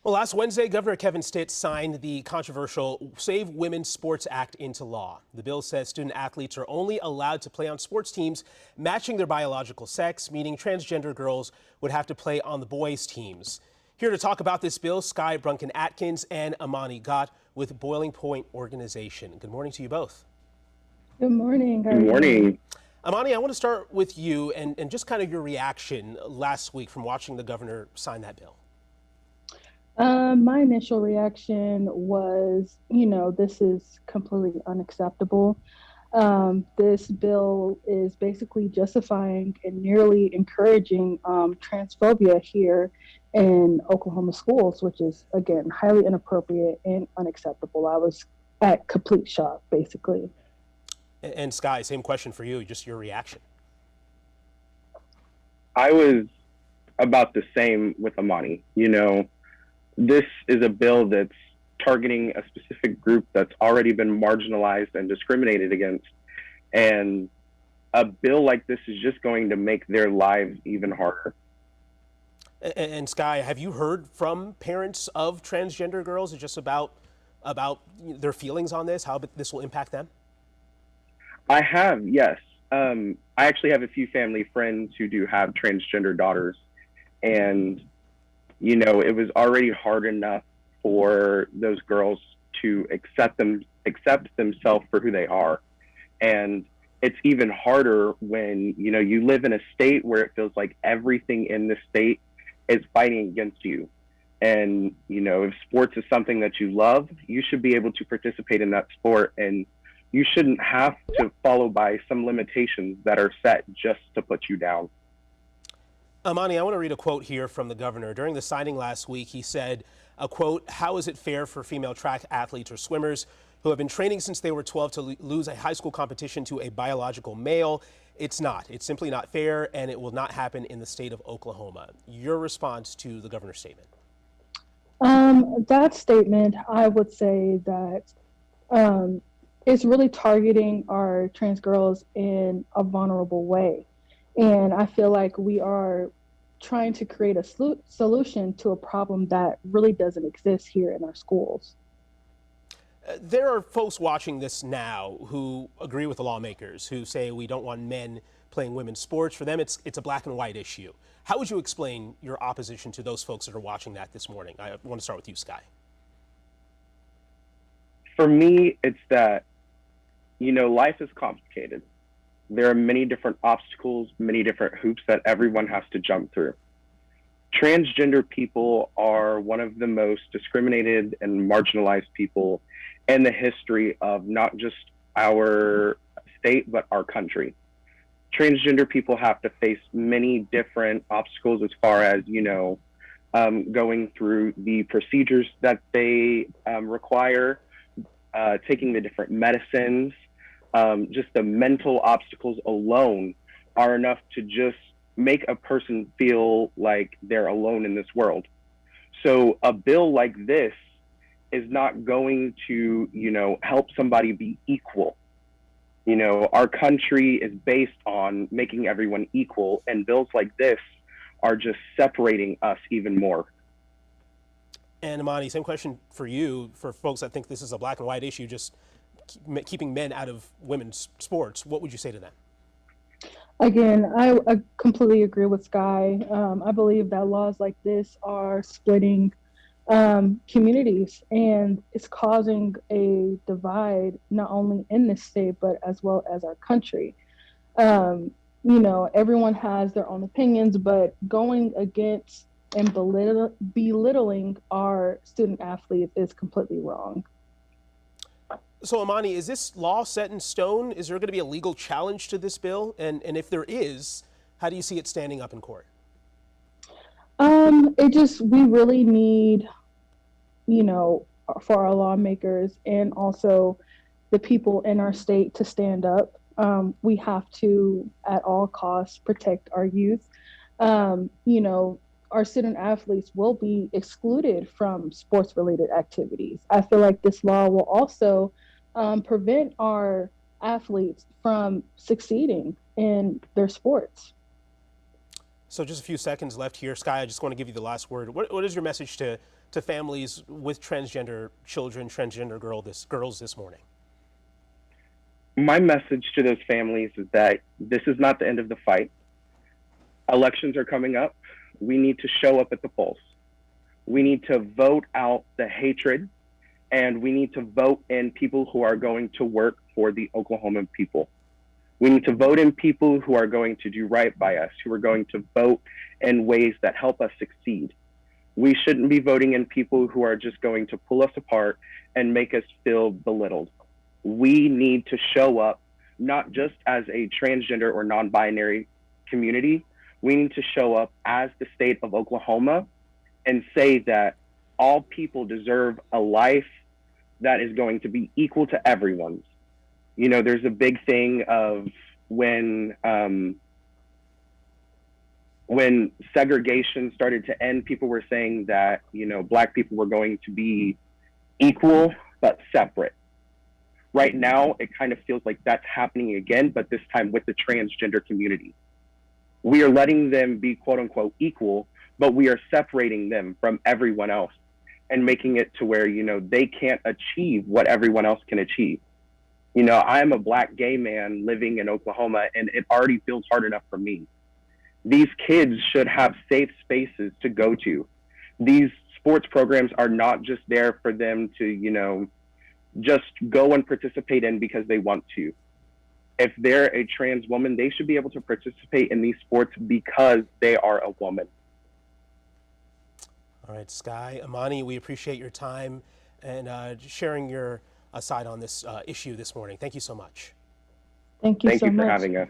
Well, last Wednesday, Governor Kevin Stitt signed the controversial Save Women's Sports Act into law. The bill says student athletes are only allowed to play on sports teams matching their biological sex, meaning transgender girls would have to play on the boys' teams. Here to talk about this bill, Sky Brunken-Atkins and Amani Gott with Boiling Point Organization. Good morning to you both. Good morning. Good morning. Amani, I want to start with you and just kind of your reaction last week from watching the governor sign that bill. My initial reaction was, this is completely unacceptable. This bill is basically justifying and nearly encouraging transphobia here in Oklahoma schools, which is, again, highly inappropriate and unacceptable. I was at complete shock, basically. And Sky, same question for you, just your reaction. I was about the same with Amani. This is a bill that's targeting a specific group that's already been marginalized and discriminated against. And a bill like this is just going to make their lives even harder. And Sky, have you heard from parents of transgender girls just about their feelings on this, how this will impact them? I have, yes. I actually have a few family friends who do have transgender daughters. And it was already hard enough for those girls to accept themselves for who they are. And it's even harder when, you live in a state where it feels like everything in the state is fighting against you. And, if sports is something that you love, you should be able to participate in that sport. And you shouldn't have to follow by some limitations that are set just to put you down. Amani, I want to read a quote here from the governor. During the signing last week, he said, a quote, "How is it fair for female track athletes or swimmers who have been training since they were 12 to lose a high school competition to a biological male? It's not. It's simply not fair, and it will not happen in the state of Oklahoma." Your response to the governor's statement? That statement, I would say that it's really targeting our trans girls in a vulnerable way. And I feel like we are trying to create a solution to a problem that really doesn't exist here in our schools. There are folks watching this now who agree with the lawmakers, who say we don't want men playing women's sports. For them, it's a black and white issue. How would you explain your opposition to those folks that are watching that this morning? I want to start with you, Sky. For me, it's that, life is complicated. There are many different obstacles, many different hoops that everyone has to jump through. Transgender people are one of the most discriminated and marginalized people in the history of not just our state, but our country. Transgender people have to face many different obstacles as far as, going through the procedures that they require, taking the different medicines. Just the mental obstacles alone are enough to just make a person feel like they're alone in this world. So a bill like this is not going to, help somebody be equal. Our country is based on making everyone equal, and bills like this are just separating us even more. And Amani, same question for you, for folks that think this is a black and white issue, just keeping men out of women's sports. What would you say to them? Again, I completely agree with Sky. I believe that laws like this are splitting communities, and it's causing a divide not only in this state but as well as our country. Everyone has their own opinions, but going against and belittling our student athletes is completely wrong. So Amani, is this law set in stone? Is there going to be a legal challenge to this bill? And if there is, how do you see it standing up in court? We really need, for our lawmakers and also the people in our state to stand up. We have to, at all costs, protect our youth. Our student athletes will be excluded from sports related activities. I feel like this law will also prevent our athletes from succeeding in their sports. So just a few seconds left here. Sky, I just want to give you the last word. What is your message to families with transgender children, transgender girls this morning? My message to those families is that this is not the end of the fight. Elections are coming up. We need to show up at the polls. We need to vote out the hatred, and we need to vote in people who are going to work for the Oklahoman people. We need to vote in people who are going to do right by us, who are going to vote in ways that help us succeed. We shouldn't be voting in people who are just going to pull us apart and make us feel belittled. We need to show up not just as a transgender or non-binary community. We need to show up as the state of Oklahoma and say that all people deserve a life that is going to be equal to everyone's. You know, there's a big thing of when segregation started to end, people were saying that, you know, Black people were going to be equal but separate. Right now, it kind of feels like that's happening again, but this time with the transgender community. We are letting them be quote unquote equal, but we are separating them from everyone else and making it to where, you know, they can't achieve what everyone else can achieve. You know, I'm a Black gay man living in Oklahoma, and it already feels hard enough for me. These kids should have safe spaces to go to. These sports programs are not just there for them to, you know, just go and participate in because they want to. If they're a trans woman, they should be able to participate in these sports because they are a woman. All right, Sky, Amani, we appreciate your time and sharing your side on this issue this morning. Thank you so much. Thank you so much. Thank you for having us.